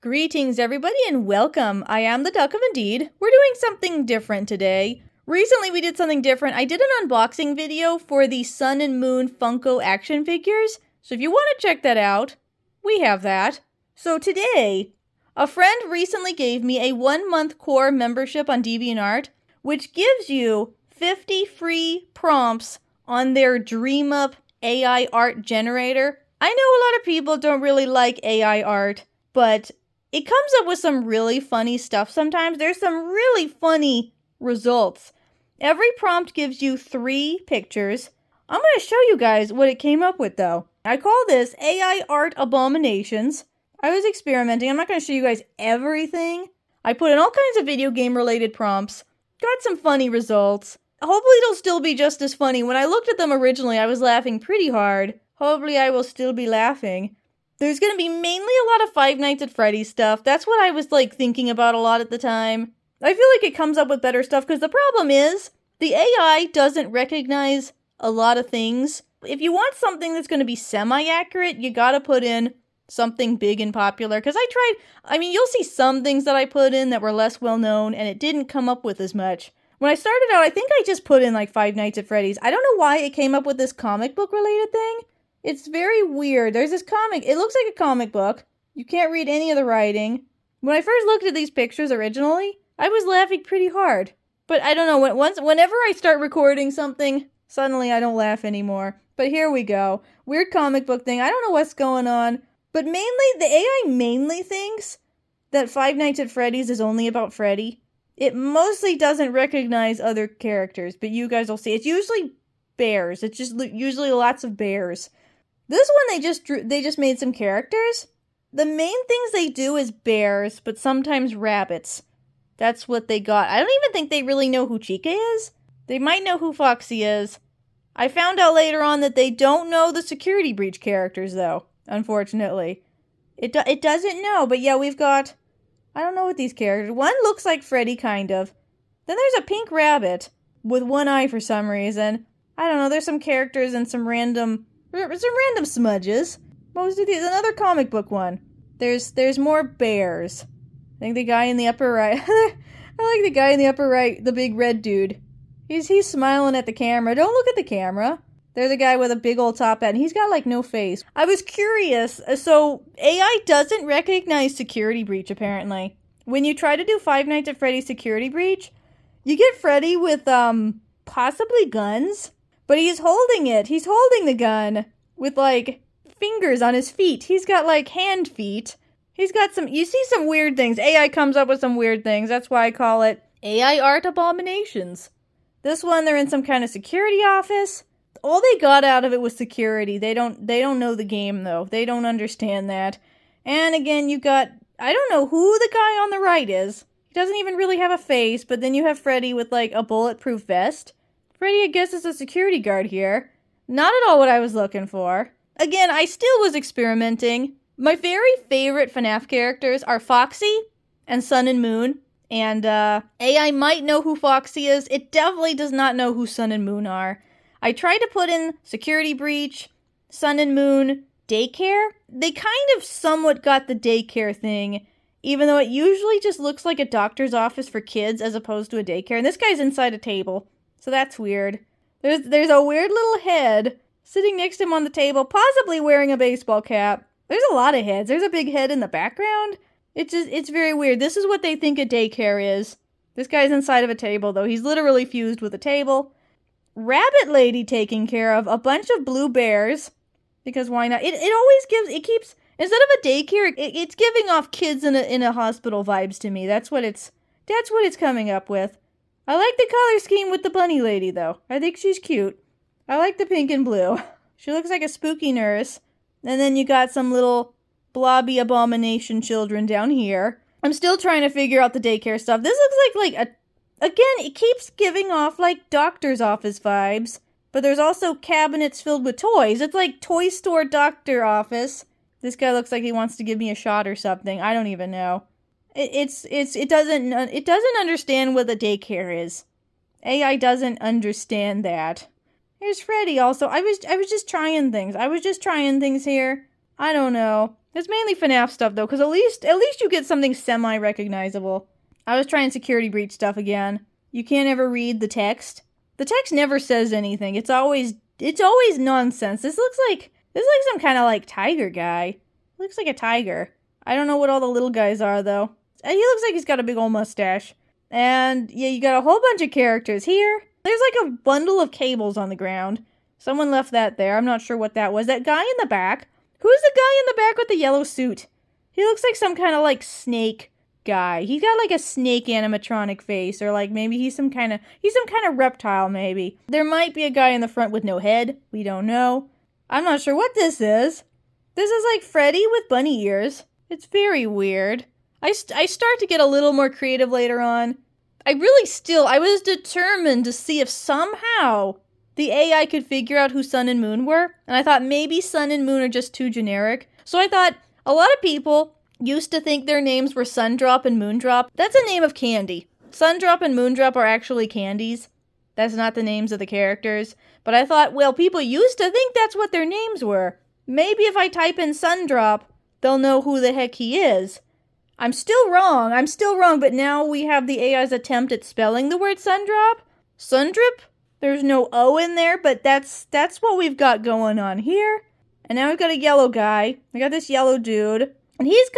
Greetings everybody and welcome. I am the Duck of Indeed. We're doing something different today. Recently we did something different. I did an unboxing video for the Sun and Moon Funko action figures. So if you want to check that out, we have that. So today, a friend recently gave me a 1-month core membership on DeviantArt, which gives you 50 free prompts on their DreamUp AI art generator. I know a lot of people don't really like AI art, but it comes up with some really funny stuff sometimes. There's some really funny results. Every prompt gives you 3 pictures. I'm going to show you guys what it came up with though. I call this AI art Abominations. I was experimenting. I'm not going to show you guys everything. I put in all kinds of video game related prompts. Got some funny results. Hopefully it'll still be just as funny. When I looked at them originally, I was laughing pretty hard. Hopefully I will still be laughing. There's going to be mainly a lot of Five Nights at Freddy's stuff. That's what I was thinking about a lot at the time. I feel like it comes up with better stuff because the problem is the AI doesn't recognize a lot of things. If you want something that's going to be semi-accurate, you got to put in something big and popular. Because you'll see some things that I put in that were less well known and it didn't come up with as much. When I started out, I think I just put in Five Nights at Freddy's. I don't know why it came up with this comic book related thing. It's very weird. There's this comic. It looks like a comic book. You can't read any of the writing. When I first looked at these pictures originally, I was laughing pretty hard. But I don't know, whenever I start recording something, suddenly I don't laugh anymore. But here we go. Weird comic book thing. I don't know what's going on. But mainly, the AI mainly thinks that Five Nights at Freddy's is only about Freddy. It mostly doesn't recognize other characters, but you guys will see. It's usually bears. It's just usually lots of bears. This one they just made some characters. The main things they do is bears, but sometimes rabbits. That's what they got. I don't even think they really know who Chica is. They might know who Foxy is. I found out later on that they don't know the Security Breach characters, though, unfortunately. It doesn't know, but yeah, we've got... I don't know what these characters... One looks like Freddy, kind of. Then there's a pink rabbit with one eye for some reason. I don't know, there's some characters and some random smudges. Most of these... Another comic book one. There's more bears. I think the guy in the upper right... I like the guy in the upper right, the big red dude. He's smiling at the camera. Don't look at the camera. There's a guy with a big old top hat, and he's got no face. I was curious. So, AI doesn't recognize Security Breach, apparently. When you try to do Five Nights at Freddy's Security Breach, you get Freddy with, possibly guns. But he's holding it. He's holding the gun with, fingers on his feet. He's got, hand feet. He's got you see some weird things. AI comes up with some weird things. That's why I call it AI Art Abominations. This one, they're in some kind of security office. All they got out of it was security. They don't know the game, though. They don't understand that. And again, you got... I don't know who the guy on the right is. He doesn't even really have a face, but then you have Freddy with, a bulletproof vest. Freddy, I guess, is a security guard here. Not at all what I was looking for. Again, I still was experimenting. My very favorite FNAF characters are Foxy and Sun and Moon. And, AI might know who Foxy is. It definitely does not know who Sun and Moon are. I tried to put in Security Breach, Sun and Moon, Daycare. They kind of somewhat got the daycare thing, even though it usually just looks like a doctor's office for kids as opposed to a daycare. And this guy's inside a table, so that's weird. There's a weird little head sitting next to him on the table, possibly wearing a baseball cap. There's a lot of heads. There's a big head in the background. It's very weird. This is what they think a daycare is. This guy's inside of a table, though. He's literally fused with a table. Rabbit lady taking care of a bunch of blue bears, because why not? It keeps, instead of a daycare, it's giving off kids in a hospital vibes to me. That's what it's coming up with. I like the color scheme with the bunny lady, though. I think she's cute. I like the pink and blue. She looks like a spooky nurse. And then you got some little blobby abomination children down here. I'm still trying to figure out the daycare stuff. This looks like a... Again, it keeps giving off, doctor's office vibes. But there's also cabinets filled with toys. It's like toy store doctor office. This guy looks like he wants to give me a shot or something. I don't even know. It doesn't understand what the daycare is. AI doesn't understand that. Here's Freddy also. I was just trying things. I was just trying things here. I don't know. It's mainly FNAF stuff though, because at least you get something semi-recognizable. I was trying security breach stuff again. You can't ever read the text. The text never says anything. It's always nonsense. This looks like some kind of like tiger guy. Looks like a tiger. I don't know what all the little guys are though. He looks like he's got a big old mustache. And yeah, you got a whole bunch of characters here. There's like a bundle of cables on the ground. Someone left that there. I'm not sure what that was. That guy in the back. Who's the guy in the back with the yellow suit? He looks like some kind of like snake guy. He's got like a snake animatronic face, or like maybe he's some kind of reptile maybe. There might be a guy in the front with no head. We don't know. I'm not sure what this is. This is like Freddy with bunny ears. It's very weird. I start to get a little more creative later on. I was determined to see if somehow the AI could figure out who Sun and Moon were. And I thought maybe Sun and Moon are just too generic. So I thought a lot of people used to think their names were Sundrop and Moondrop. That's a name of candy. Sundrop and Moondrop are actually candies. That's not the names of the characters. But I thought, well, people used to think that's what their names were. Maybe if I type in Sundrop, they'll know who the heck he is. I'm still wrong, but now we have the AI's attempt at spelling the word Sundrop. Sundrip? There's no O in there, but that's what we've got going on here. And now we've got a yellow guy. We got this yellow dude. And he's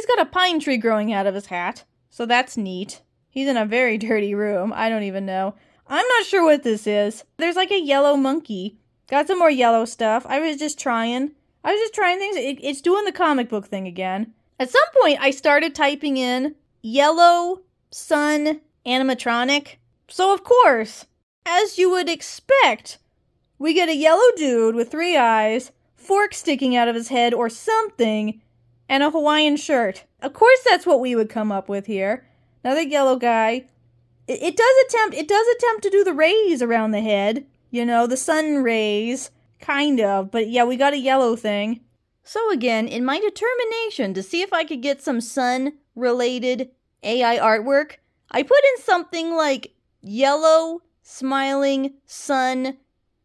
got a pine tree growing out of his hat. So that's neat. He's in a very dirty room. I don't even know. I'm not sure what this is. There's like a yellow monkey. Got some more yellow stuff. I was just trying things. It's doing the comic book thing again. At some point, I started typing in yellow sun animatronic. So of course, as you would expect, we get a yellow dude with 3 eyes, fork sticking out of his head or something, and a Hawaiian shirt. Of course that's what we would come up with here. Another yellow guy. It does attempt to do the rays around the head. You know, the sun rays. Kind of. But yeah, we got a yellow thing. So again, in my determination to see if I could get some sun-related AI artwork, I put in something like yellow, smiling, sun,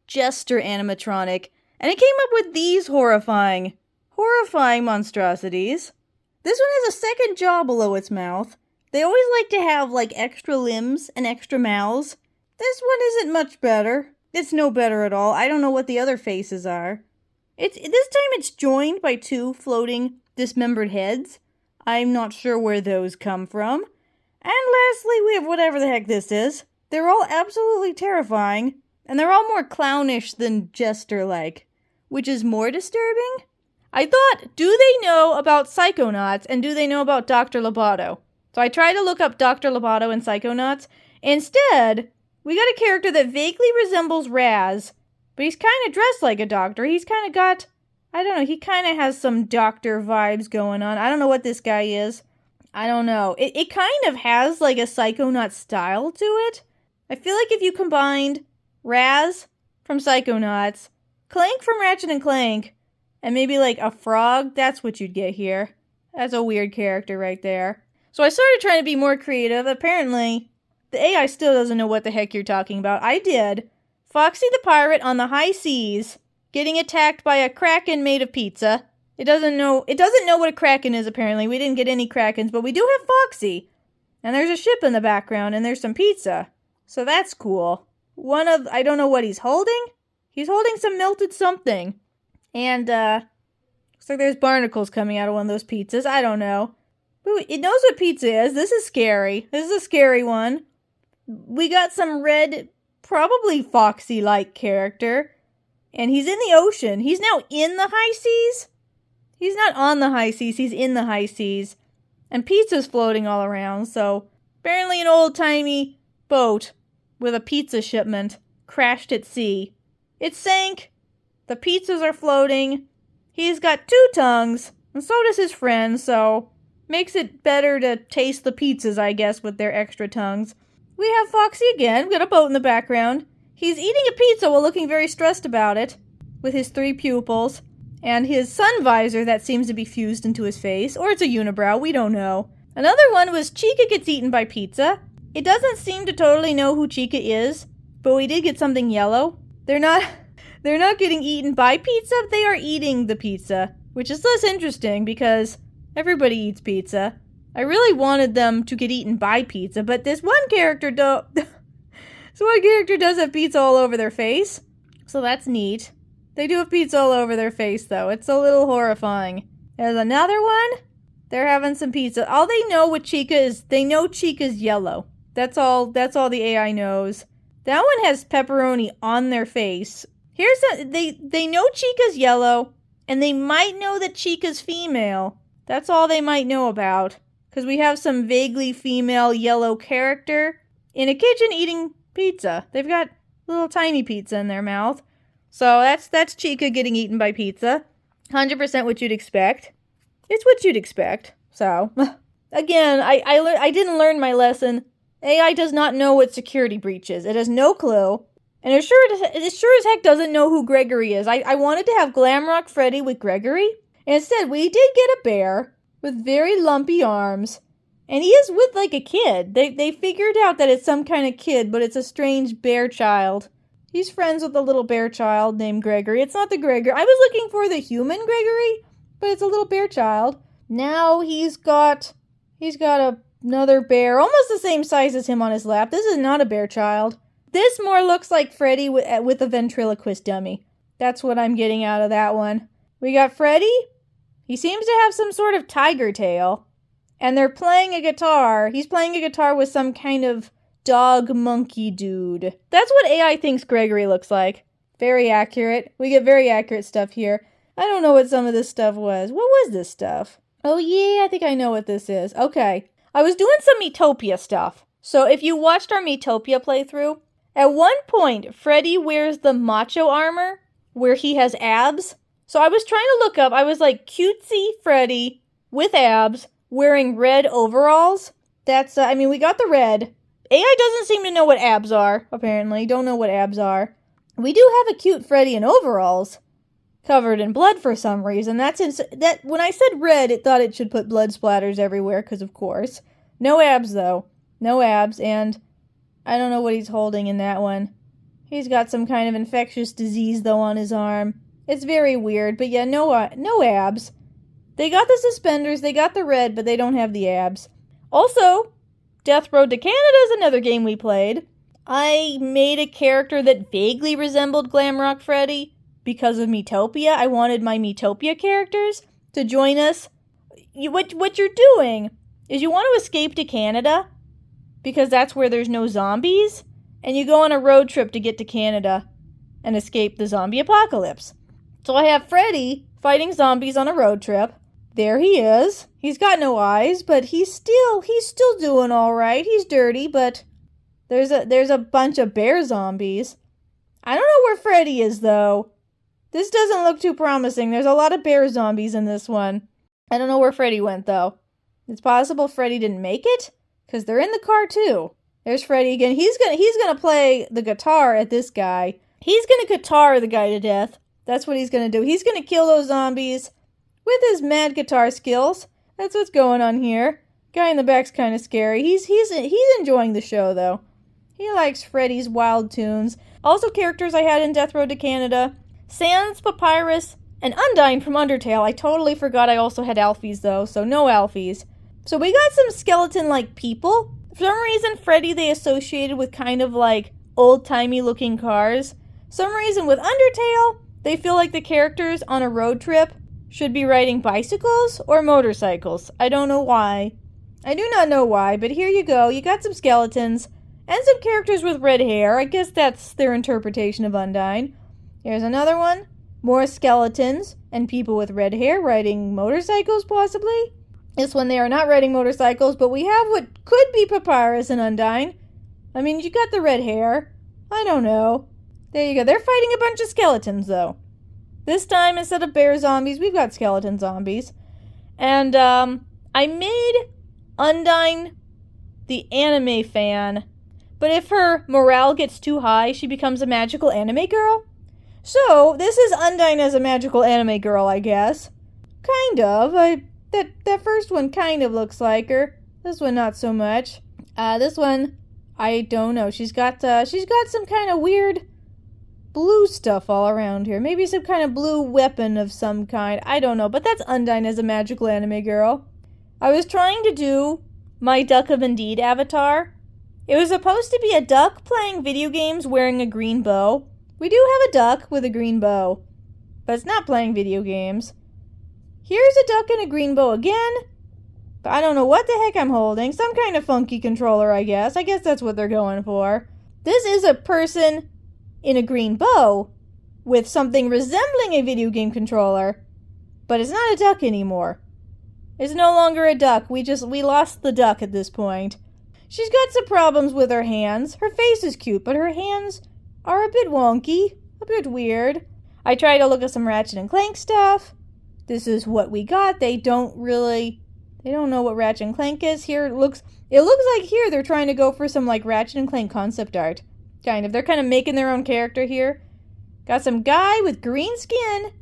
jester animatronic, and it came up with these horrifying monstrosities. This one has a second jaw below its mouth. They always like to have, like, extra limbs and extra mouths. This one isn't much better. It's no better at all. I don't know what the other faces are. This time it's joined by 2 floating, dismembered heads. I'm not sure where those come from. And lastly, we have whatever the heck this is. They're all absolutely terrifying, and they're all more clownish than jester-like, which is more disturbing. I thought, do they know about Psychonauts, and do they know about Dr. Loboto? So I tried to look up Dr. Loboto and Psychonauts. Instead, we got a character that vaguely resembles Raz, but he's kind of dressed like a doctor. He's kind of got, I don't know, he kind of has some doctor vibes going on. I don't know what this guy is. I don't know. It kind of has like a Psychonaut style to it. I feel like if you combined Raz from Psychonauts, Clank from Ratchet and Clank, and maybe like a frog, that's what you'd get here. That's a weird character right there. So I started trying to be more creative. Apparently, the AI still doesn't know what the heck you're talking about. I did. Foxy the pirate on the high seas, getting attacked by a kraken made of pizza. It doesn't know what a kraken is, apparently. We didn't get any krakens, but we do have Foxy. And there's a ship in the background, and there's some pizza. So that's cool. I don't know what he's holding. He's holding some melted something. And, looks like there's barnacles coming out of one of those pizzas. I don't know. But it knows what pizza is. This is scary. This is a scary one. We got some red, probably Foxy-like character. And he's in the ocean. He's now in the high seas? He's not on the high seas. He's in the high seas. And pizza's floating all around. So, apparently an old-timey boat with a pizza shipment crashed at sea. It sank. The pizzas are floating. He's got 2 tongues. And so does his friend, so makes it better to taste the pizzas, I guess, with their extra tongues. We have Foxy again. We've got a boat in the background. He's eating a pizza while looking very stressed about it, with his 3 pupils, and his sun visor that seems to be fused into his face, or it's a unibrow, we don't know. Another one was Chica gets eaten by pizza. It doesn't seem to totally know who Chica is, but we did get something yellow. They're not getting eaten by pizza, they are eating the pizza. which is less interesting because everybody eats pizza. I really wanted them to get eaten by pizza, but this one character does have pizza all over their face, so that's neat. They do have pizza all over their face, though. It's a little horrifying. There's another one. They're having some pizza. All they know with Chica is, they know Chica's yellow. That's all the AI knows. That one has pepperoni on their face. They know Chica's yellow, and they might know that Chica's female. That's all they might know about. Because we have some vaguely female yellow character in a kitchen eating pizza. They've got little tiny pizza in their mouth. So that's Chica getting eaten by pizza. 100% what you'd expect. It's what you'd expect. So, again, I didn't learn my lesson. AI does not know what security breach is. It has no clue. And it sure as heck doesn't know who Gregory is. I wanted to have Glamrock Freddy with Gregory. And instead, we did get a bear with very lumpy arms. And he is with, like, a kid. They figured out that it's some kind of kid, but it's a strange bear child. He's friends with a little bear child named Gregory. It's not the Gregory. I was looking for the human Gregory, but it's a little bear child. Now he's got another bear, almost the same size as him on his lap. This is not a bear child. This more looks like Freddy with a ventriloquist dummy. That's what I'm getting out of that one. We got Freddy. He seems to have some sort of tiger tail. And they're playing a guitar. He's playing a guitar with some kind of dog monkey dude. That's what AI thinks Gregory looks like. Very accurate. We get very accurate stuff here. I don't know what some of this stuff was. What was this stuff? Oh yeah, I think I know what this is. Okay. I was doing some Metopia stuff. So if you watched our Metopia playthrough, at one point, Freddy wears the macho armor where he has abs. So I was trying to look up, I was like, cutesy Freddy with abs wearing red overalls. That's, we got the red. AI doesn't seem to know what abs are, apparently. Don't know what abs are. We do have a cute Freddy in overalls, covered in blood for some reason. That when I said red, it thought it should put blood splatters everywhere, because of course. No abs, though. No abs, and I don't know what he's holding in that one. He's got some kind of infectious disease, though, on his arm. It's very weird, but yeah, no abs. They got the suspenders, they got the red, but they don't have the abs. Also, Death Road to Canada is another game we played. I made a character that vaguely resembled Glamrock Freddy because of Metopia. I wanted my Metopia characters to join us. What you're doing is you want to escape to Canada because that's where there's no zombies, and you go on a road trip to get to Canada and escape the zombie apocalypse. So I have Freddy fighting zombies on a road trip. There he is. He's got no eyes, but he's still doing all right. He's dirty, but there's a bunch of bear zombies. I don't know where Freddy is, though. This doesn't look too promising. There's a lot of bear zombies in this one. I don't know where Freddy went, though. It's possible Freddy didn't make it, because they're in the car, too. There's Freddy again. He's gonna play the guitar at this guy. He's gonna guitar the guy to death. That's what he's gonna do. He's gonna kill those zombies with his mad guitar skills. That's what's going on here. Guy in the back's kind of scary. He's enjoying the show, though. He likes Freddy's wild tunes. Also characters I had in Death Road to Canada. Sans, Papyrus, and Undyne from Undertale. I totally forgot I also had Alfies, though, so no Alfies. So we got some skeleton-like people. For some reason, Freddy they associated with kind of like old-timey looking cars. Some reason with Undertale, they feel like the characters on a road trip should be riding bicycles or motorcycles. I don't know why. I do not know why, but here you go. You got some skeletons and some characters with red hair. I guess that's their interpretation of Undyne. Here's another one. More skeletons and people with red hair riding motorcycles, possibly. This one they are not riding motorcycles, but we have what could be Papyrus and Undyne. You got the red hair. I don't know. There you go. They're fighting a bunch of skeletons, though. This time, instead of bear zombies, we've got skeleton zombies. And, I made Undyne the anime fan. But if her morale gets too high, she becomes a magical anime girl. So, this is Undyne as a magical anime girl, I guess. Kind of. That first one kind of looks like her. This one, not so much. This one, I don't know. She's got some kind of weird blue stuff all around here. Maybe some kind of blue weapon of some kind. I don't know, but that's Undyne as a magical anime girl. I was trying to do my Duck of Indeed avatar. It was supposed to be a duck playing video games wearing a green bow. We do have a duck with a green bow, but it's not playing video games. Here's a duck and a green bow again. But I don't know what the heck I'm holding. Some kind of funky controller, I guess. I guess that's what they're going for. This is a person in a green bow with something resembling a video game controller, but it's not a duck anymore. It's no longer a duck. We lost the duck at this point. She's got some problems with her hands. Her face is cute, but her hands are a bit wonky, a bit weird. I tried to look at some Ratchet and Clank stuff. This is what we got. They don't know what Ratchet and Clank is. Here it looks like here they're trying to go for some like Ratchet and Clank concept art. Kind of. They're kind of making their own character here. Got some guy with green skin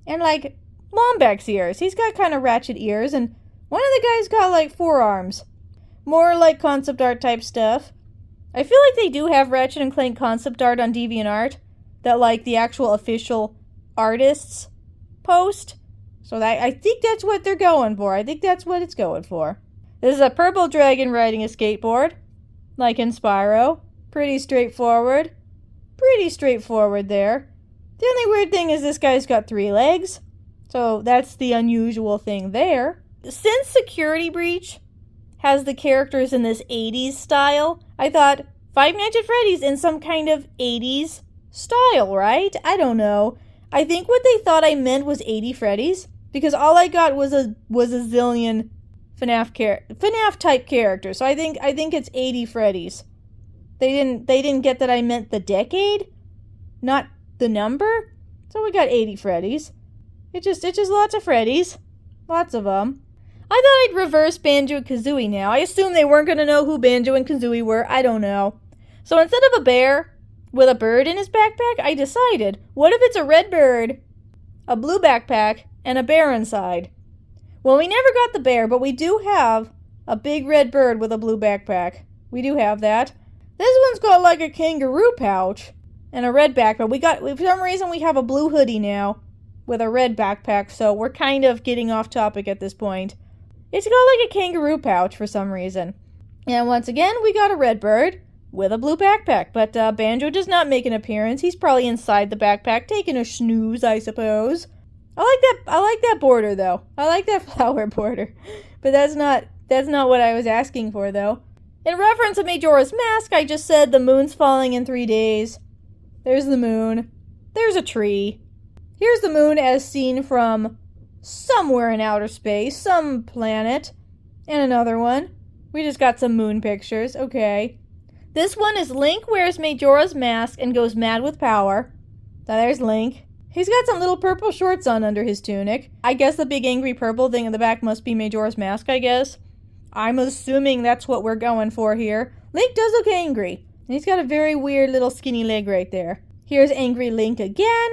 and like Lombax ears. He's got kind of Ratchet ears, and one of the guys got like 4 arms. More like concept art type stuff. I feel like they do have Ratchet and Clank concept art on DeviantArt that like the actual official artists post. So I think that's what they're going for. I think that's what it's going for. This is a purple dragon riding a skateboard, like in Spyro. Pretty straightforward. Pretty straightforward there. The only weird thing is this guy's got 3 legs. So that's the unusual thing there. Since Security Breach has the characters in this 80s style, I thought Five Nights at Freddy's in some kind of 80s style, right? I don't know. I think what they thought I meant was 80 Freddy's, because all I got was a zillion FNAF type characters. So I think it's 80 Freddy's. They didn't get that I meant the decade, not the number. So we got 80 Freddy's. It's just lots of Freddy's. Lots of them. I thought I'd reverse Banjo and Kazooie now. I assumed they weren't going to know who Banjo and Kazooie were. I don't know. So instead of a bear with a bird in his backpack, I decided, what if it's a red bird, a blue backpack, and a bear inside? Well, we never got the bear, but we do have a big red bird with a blue backpack. We do have that. This one's got like a kangaroo pouch and a red backpack. For some reason, we have a blue hoodie now with a red backpack, so we're kind of getting off topic at this point. It's got like a kangaroo pouch for some reason. And once again, we got a red bird with a blue backpack. But Banjo does not make an appearance. He's probably inside the backpack taking a snooze, I suppose. I like that border, though. I like that flower border. But that's not what I was asking for, though. In reference to Majora's Mask, I just said the moon's falling in 3 days. There's the moon. There's a tree. Here's the moon as seen from somewhere in outer space, some planet, and another one. We just got some moon pictures, okay. This one is Link wears Majora's Mask and goes mad with power. Now there's Link. He's got some little purple shorts on under his tunic. I guess the big angry purple thing in the back must be Majora's Mask, I guess. I'm assuming that's what we're going for here. Link does look angry. And he's got a very weird little skinny leg right there. Here's angry Link again.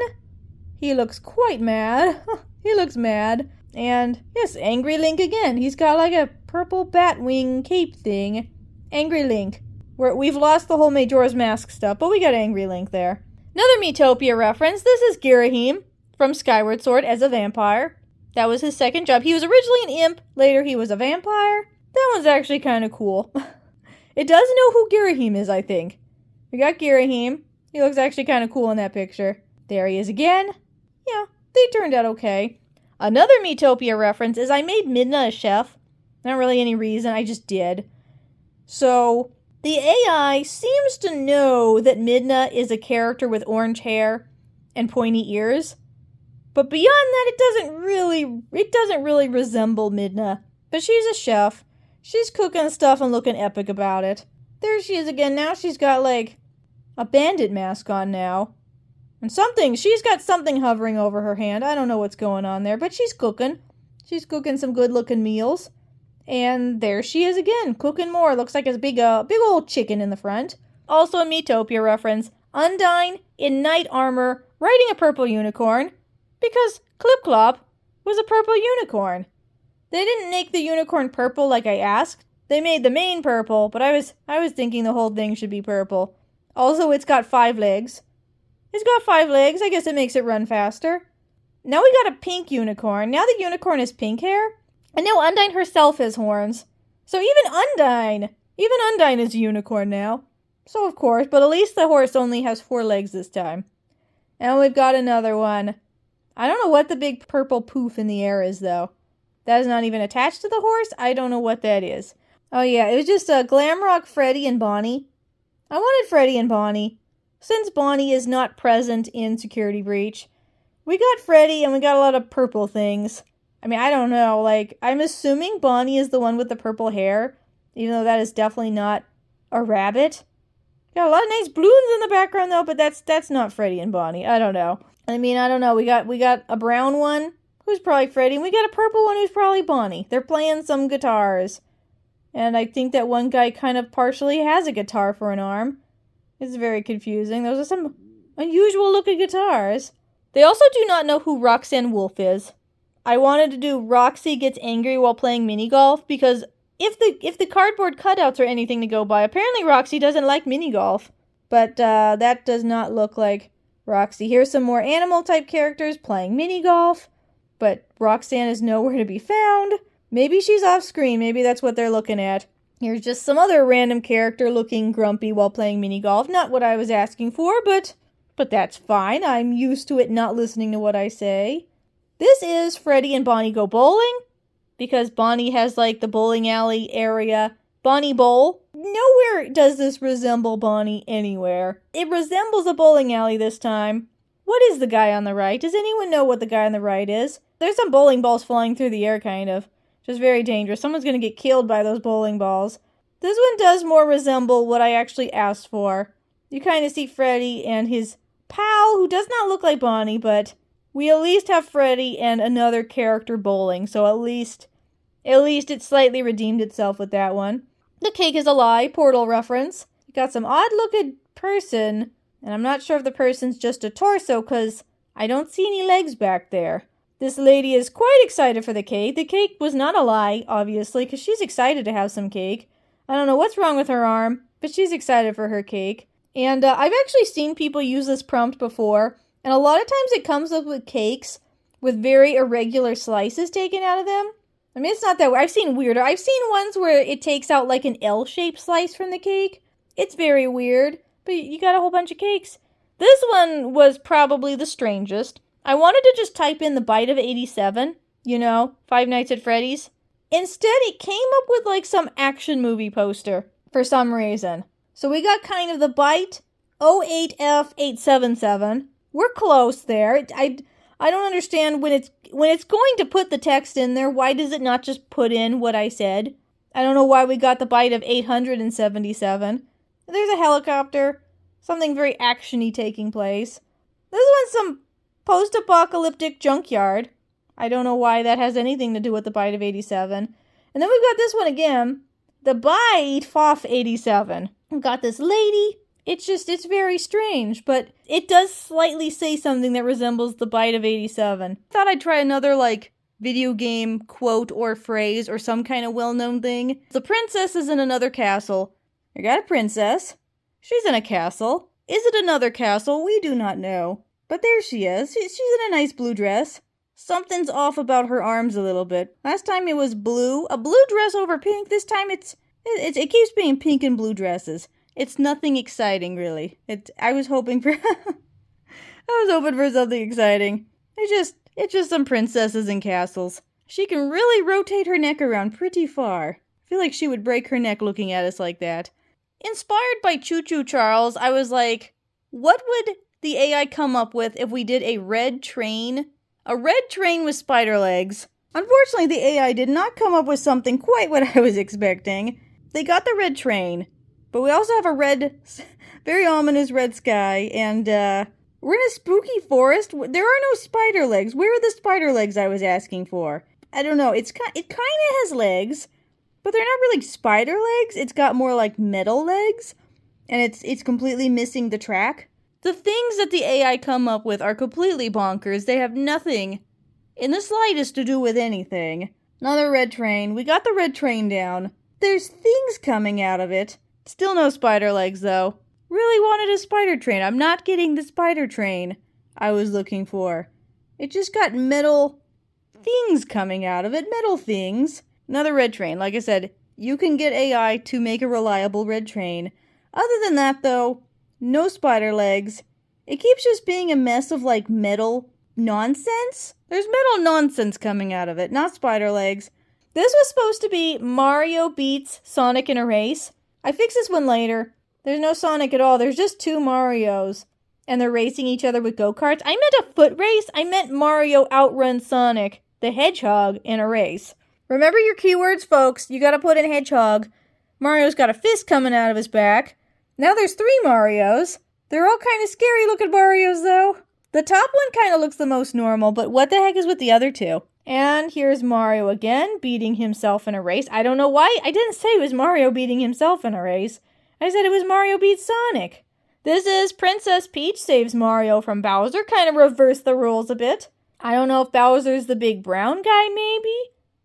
He looks quite mad. He looks mad. And yes, angry Link again. He's got like a purple bat wing cape thing. Angry Link. We've lost the whole Majora's Mask stuff, but we got angry Link there. Another Miitopia reference. This is Girahim from Skyward Sword as a vampire. That was his second job. He was originally an imp. Later he was a vampire. That one's actually kind of cool. It does know who Girahim is, I think. We got Girahim. He looks actually kind of cool in that picture. There he is again. Yeah, they turned out okay. Another Miitopia reference is I made Midna a chef. Not really any reason, I just did. So, the AI seems to know that Midna is a character with orange hair and pointy ears. But beyond that, it doesn't really resemble Midna. But she's a chef. She's cooking stuff and looking epic about it. There she is again. Now she's got like a bandit mask on now. And she's got something hovering over her hand. I don't know what's going on there, but she's cooking. She's cooking some good looking meals. And there she is again, cooking more. Looks like a big old chicken in the front. Also a Miitopia reference. Undyne in knight armor riding a purple unicorn. Because Clip Clop was a purple unicorn. They didn't make the unicorn purple like I asked. They made the mane purple, but I was thinking the whole thing should be purple. Also, it's got 5 legs. It's got 5 legs. I guess it makes it run faster. Now we got a pink unicorn. Now the unicorn has pink hair. And now Undine herself has horns. So even Undine is a unicorn now. So of course, but at least the horse only has 4 legs this time. And we've got another one. I don't know what the big purple poof in the air is though. That is not even attached to the horse. I don't know what that is. Oh yeah, it was just a Glamrock Freddy and Bonnie. I wanted Freddy and Bonnie. Since Bonnie is not present in Security Breach, we got Freddy and we got a lot of purple things. I mean, I don't know, like, I'm assuming Bonnie is the one with the purple hair, even though that is definitely not a rabbit. Got a lot of nice balloons in the background though, but that's not Freddy and Bonnie. I don't know. I mean, I don't know. We got a brown one who's probably Freddy, and we got a purple one who's probably Bonnie. They're playing some guitars. And I think that one guy kind of partially has a guitar for an arm. It's very confusing. Those are some unusual looking guitars. They also do not know who Roxanne Wolf is. I wanted to do Roxy gets angry while playing mini golf because if the cardboard cutouts are anything to go by, apparently Roxy doesn't like mini golf. But that does not look like Roxy. Here's some more animal type characters playing mini golf, but Roxanne is nowhere to be found. Maybe she's off screen. Maybe that's what they're looking at. Here's just some other random character looking grumpy while playing mini golf. Not what I was asking for, but that's fine. I'm used to it not listening to what I say. This is Freddy and Bonnie Go Bowling, because Bonnie has like the bowling alley area. Bonnie Bowl. Nowhere does this resemble Bonnie anywhere. It resembles a bowling alley this time. What is the guy on the right? Does anyone know what the guy on the right is? There's some bowling balls flying through the air, kind of. Just very dangerous. Someone's going to get killed by those bowling balls. This one does more resemble what I actually asked for. You kind of see Freddy and his pal, who does not look like Bonnie, but we at least have Freddy and another character bowling, so at least it slightly redeemed itself with that one. The cake is a lie, Portal reference. You got some odd-looking person, and I'm not sure if the person's just a torso, because I don't see any legs back there. This lady is quite excited for the cake. The cake was not a lie, obviously, because she's excited to have some cake. I don't know what's wrong with her arm, but she's excited for her cake. And I've actually seen people use this prompt before, and a lot of times it comes up with cakes with very irregular slices taken out of them. I mean, it's not that weird. I've seen weirder. I've seen ones where it takes out like an L-shaped slice from the cake. It's very weird, but you got a whole bunch of cakes. This one was probably the strangest. I wanted to just type in the bite of 87, you know, Five Nights at Freddy's. Instead, it came up with like some action movie poster for some reason. So we got kind of the bite 08F877. We're close there. I don't understand when it's going to put the text in there, why does it not just put in what I said? I don't know why we got the bite of 877. There's a helicopter. Something very action-y taking place. This one's some post-apocalyptic junkyard. I don't know why that has anything to do with the bite of 87. And then we've got this one again. The bite FOF 87. We've got this lady. It's very strange, but it does slightly say something that resembles the bite of 87. Thought I'd try another, like, video game quote or phrase or some kind of well-known thing. The princess is in another castle. You got a princess. She's in a castle. Is it another castle? We do not know. But there she is. She's in a nice blue dress. Something's off about her arms a little bit. Last time it was blue. A blue dress over pink. This time it keeps being pink and blue dresses. It's nothing exciting, really. I was hoping for something exciting. It's just some princesses and castles. She can really rotate her neck around pretty far. I feel like she would break her neck looking at us like that. Inspired by Choo Choo Charles, I was like, what would the AI come up with if we did a red train? A red train with spider legs. Unfortunately, the AI did not come up with something quite what I was expecting. They got the red train. But we also have a red, very ominous red sky, and we're in a spooky forest. There are no spider legs. Where are the spider legs I was asking for? I don't know. It kind of has legs, but they're not really spider legs. It's got more like metal legs, and it's completely missing the track. The things that the AI come up with are completely bonkers. They have nothing in the slightest to do with anything. Another red train. We got the red train down. There's things coming out of it. Still no spider legs, though. really wanted a spider train. I'm not getting the spider train I was looking for. It just got metal things coming out of it. Metal things. Another red train. Like I said, you can get AI to make a reliable red train. Other than that, though, no spider legs. It keeps just being a mess of, like, metal nonsense. There's metal nonsense coming out of it, not spider legs. This was supposed to be Mario beats Sonic in a race. I fixed this one later. There's no Sonic at all. There's just two Marios. And they're racing each other with go-karts. I meant a foot race. I meant Mario outruns Sonic the Hedgehog in a race. Remember your keywords, folks. You gotta put in Hedgehog. Mario's got a fist coming out of his back. Now there's 3 Marios. They're all kind of scary looking Marios, though. The top one kind of looks the most normal, but what the heck is with the other 2? And here's Mario again, beating himself in a race. I don't know why. I didn't say it was Mario beating himself in a race. I said it was Mario beats Sonic. This is Princess Peach saves Mario from Bowser. Kind of reversed the rules a bit. I don't know if Bowser's the big brown guy, maybe?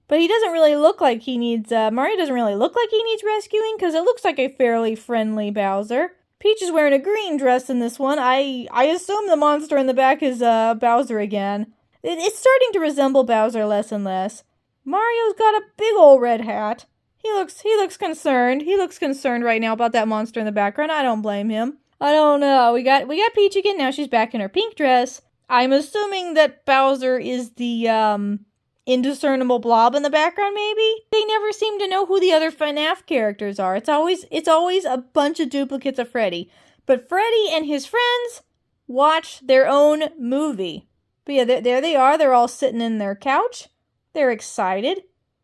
But he doesn't really look like he needs, Mario doesn't really look like he needs rescuing, because it looks like a fairly friendly Bowser. Peach is wearing a green dress in this one. I assume the monster in the back is, Bowser again. It's starting to resemble Bowser less and less. Mario's got a big old red hat. He looks concerned. He looks concerned right now about that monster in the background. I don't blame him. I don't know. We got Peach again. Now she's back in her pink dress. I'm assuming that Bowser is the, indiscernible blob in the background, maybe? They never seem to know who the other FNAF characters are. It's always a bunch of duplicates of Freddy. But Freddy and his friends watch their own movie. But yeah, there they are. They're all sitting in their couch. They're excited.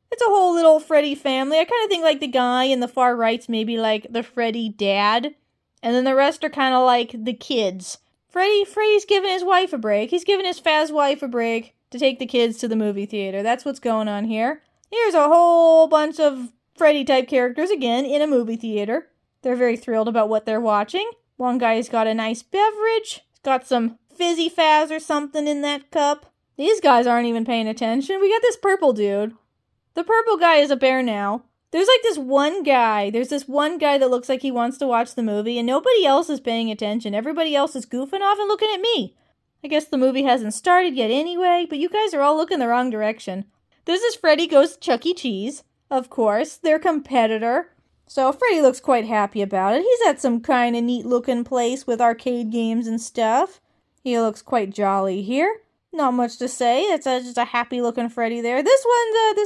It's a whole little Freddy family. I kind of think like the guy in the far right's maybe like the Freddy dad. And then the rest are kind of like the kids. Freddy's giving his wife a break. He's giving his Faz wife a break to take the kids to the movie theater. That's what's going on here. Here's a whole bunch of Freddy-type characters again in a movie theater. They're very thrilled about what they're watching. One guy's got a nice beverage. He's got some fizzy Faz or something in that cup. These guys aren't even paying attention. We got this purple dude. The purple guy is a bear now. There's this one guy that looks like he wants to watch the movie, and nobody else is paying attention. Everybody else is goofing off and looking at me. I guess the movie hasn't started yet anyway, but you guys are all looking the wrong direction. This is Freddy Goes to Chuck E. Cheese, of course, their competitor. So Freddy looks quite happy about it. He's at some kind of neat looking place with arcade games and stuff. He looks quite jolly here. Not much to say. That's just a happy looking Freddy there. This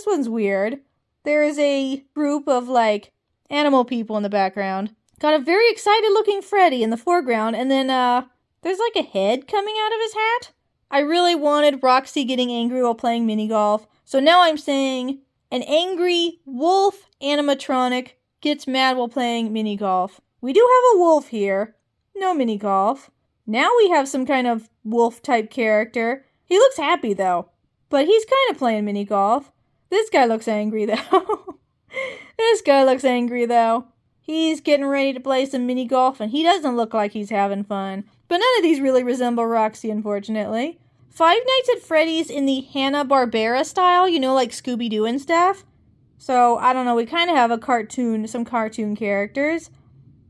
one's weird. There is a group of, animal people in the background. Got a very excited looking Freddy in the foreground, and then, there's a head coming out of his hat. I really wanted Roxy getting angry while playing mini golf, so now I'm saying an angry wolf animatronic gets mad while playing mini golf. We do have a wolf here. No mini golf. Now we have some kind of wolf-type character. He looks happy, though, but he's kind of playing mini golf. This guy looks angry, though. He's getting ready to play some mini golf, and he doesn't look like he's having fun. But none of these really resemble Roxy, unfortunately. Five Nights at Freddy's in the Hanna-Barbera style, like Scooby-Doo and stuff. So, I don't know, we kind of have some cartoon characters.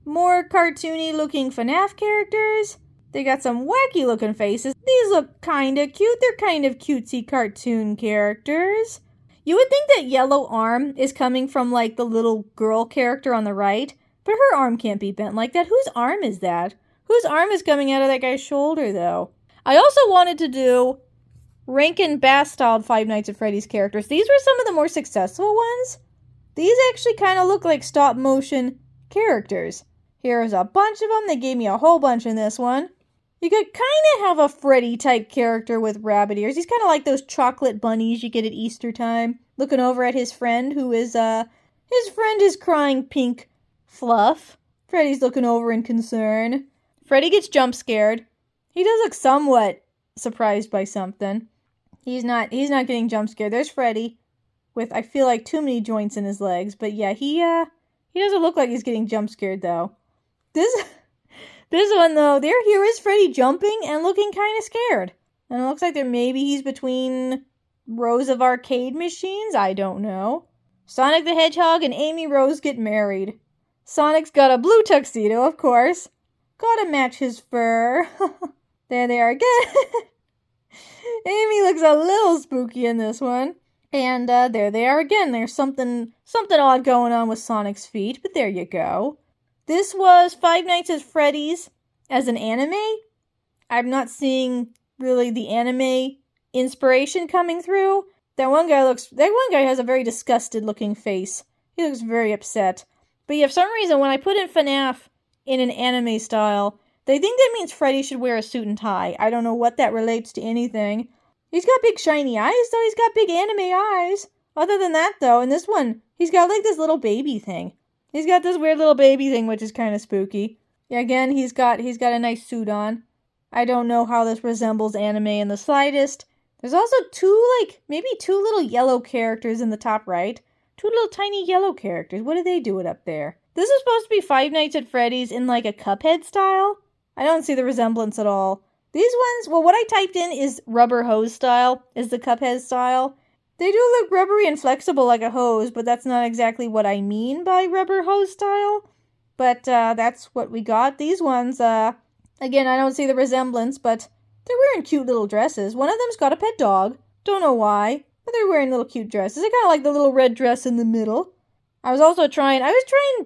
More cartoony-looking FNAF characters. They got some wacky-looking faces. These look kind of cute. They're kind of cutesy cartoon characters. You would think that yellow arm is coming from, the little girl character on the right, but her arm can't be bent like that. Whose arm is that? Whose arm is coming out of that guy's shoulder, though? I also wanted to do Rankin Bass-styled Five Nights at Freddy's characters. These were some of the more successful ones. These actually kind of look like stop-motion characters. Here's a bunch of them. They gave me a whole bunch in this one. You could kind of have a Freddy-type character with rabbit ears. He's kind of like those chocolate bunnies you get at Easter time. Looking over at his friend, who is, his friend is crying pink fluff. Freddy's looking over in concern. Freddy gets jump scared. He does look somewhat surprised by something. He's not getting jump scared. There's Freddy with, I feel like, too many joints in his legs. But yeah, he doesn't look like he's getting jump scared, though. This one, though, here is Freddy jumping and looking kind of scared. And it looks like maybe he's between rows of arcade machines. I don't know. Sonic the Hedgehog and Amy Rose get married. Sonic's got a blue tuxedo, of course. Gotta match his fur. There they are again. Amy looks a little spooky in this one. And there they are again. There's something odd going on with Sonic's feet, but there you go. This was Five Nights at Freddy's as an anime. I'm not seeing really the anime inspiration coming through. That one guy has a very disgusted looking face. He looks very upset. But yeah, for some reason, when I put in FNAF in an anime style, they think that means Freddy should wear a suit and tie. I don't know what that relates to anything. He's got big shiny eyes, though. He's got big anime eyes. Other than that, though, in this one, he's got like this little baby thing. He's got this weird little baby thing, which is kind of spooky. Yeah, again, he's got a nice suit on. I don't know how this resembles anime in the slightest. There's also maybe two little yellow characters in the top right. Two little tiny yellow characters. What are they doing up there? This is supposed to be Five Nights at Freddy's in like a Cuphead style. I don't see the resemblance at all. These ones, well, what I typed in is rubber hose style, is the Cuphead style. They do look rubbery and flexible like a hose, but that's not exactly what I mean by rubber hose style. But that's what we got. These ones, again, I don't see the resemblance, but they're wearing cute little dresses. One of them's got a pet dog. Don't know why, but they're wearing little cute dresses. I kind of like the little red dress in the middle. I was trying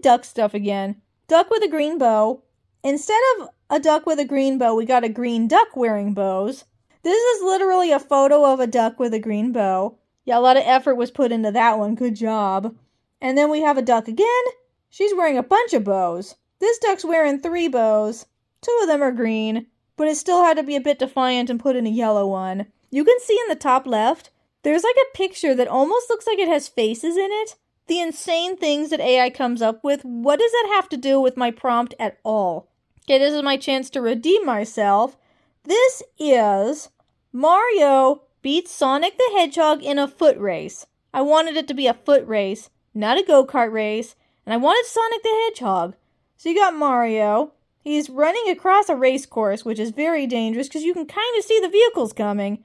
duck stuff again. Duck with a green bow. Instead of a duck with a green bow, we got a green duck wearing bows. This is literally a photo of a duck with a green bow. Yeah, a lot of effort was put into that one. Good job. And then we have a duck again. She's wearing a bunch of bows. This duck's wearing 3 bows. 2 of them are green, but it still had to be a bit defiant and put in a yellow one. You can see in the top left, there's like a picture that almost looks like it has faces in it. The insane things that AI comes up with, what does that have to do with my prompt at all? Okay, this is my chance to redeem myself. This is Mario beats Sonic the Hedgehog in a foot race. I wanted it to be a foot race, not a go-kart race, and I wanted Sonic the Hedgehog. So you got Mario. He's running across a race course, which is very dangerous because you can kind of see the vehicles coming.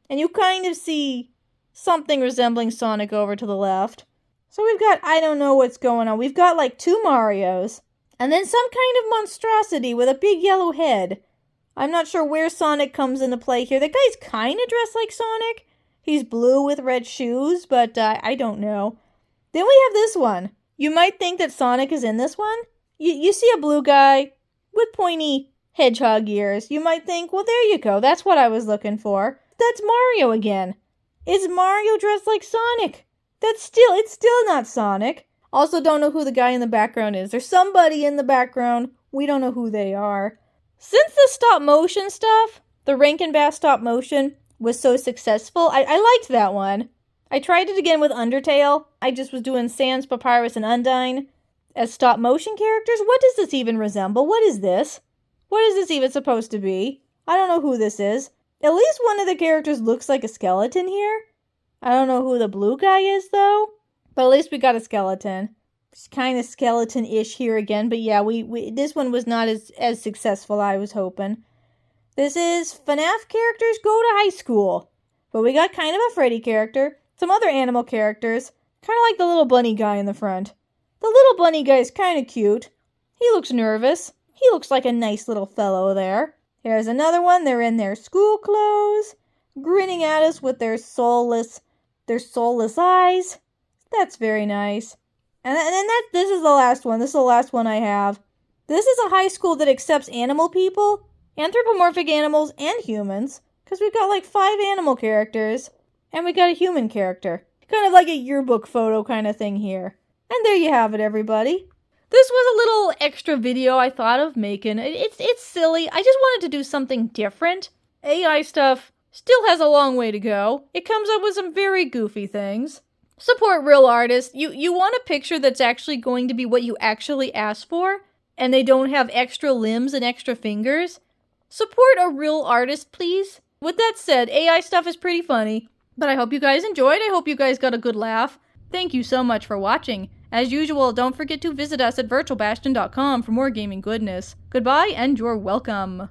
And you kind of see something resembling Sonic over to the left. So we've got, I don't know what's going on. We've got like 2 Marios. And then some kind of monstrosity with a big yellow head. I'm not sure where Sonic comes into play here. The guy's kind of dressed like Sonic. He's blue with red shoes, but I don't know. Then we have this one. You might think that Sonic is in this one. You see a blue guy with pointy hedgehog ears. You might think, well, there you go. That's what I was looking for. That's Mario again. Is Mario dressed like Sonic? It's still not Sonic. Also, don't know who the guy in the background is. There's somebody in the background. We don't know who they are. Since the stop motion stuff, the Rankin Bass stop motion, was so successful, I liked that one. I tried it again with Undertale. I just was doing Sans, Papyrus, and Undyne as stop motion characters. What does this even resemble? What is this? What is this even supposed to be? I don't know who this is. At least one of the characters looks like a skeleton here. I don't know who the blue guy is, though. But at least we got a skeleton. It's kind of skeleton-ish here again. But yeah, this one was not as successful I was hoping. This is FNAF characters go to high school. But we got kind of a Freddy character. Some other animal characters. Kind of like the little bunny guy in the front. The little bunny guy is kind of cute. He looks nervous. He looks like a nice little fellow there. Here's another one. They're in their school clothes. Grinning at us with their soulless eyes. That's very nice. And then this is the last one. This is the last one I have. This is a high school that accepts animal people, anthropomorphic animals, and humans. Because we've got like 5 animal characters. And we got a human character. Kind of like a yearbook photo kind of thing here. And there you have it, everybody. This was a little extra video I thought of making. It's silly. I just wanted to do something different. AI stuff still has a long way to go. It comes up with some very goofy things. Support real artists. You want a picture that's actually going to be what you actually asked for, and they don't have extra limbs and extra fingers. Support a real artist, please. With that said, AI stuff is pretty funny, but I hope you guys enjoyed. I hope you guys got a good laugh. Thank you so much for watching. As usual, don't forget to visit us at virtualbastion.com for more gaming goodness. Goodbye, and you're welcome.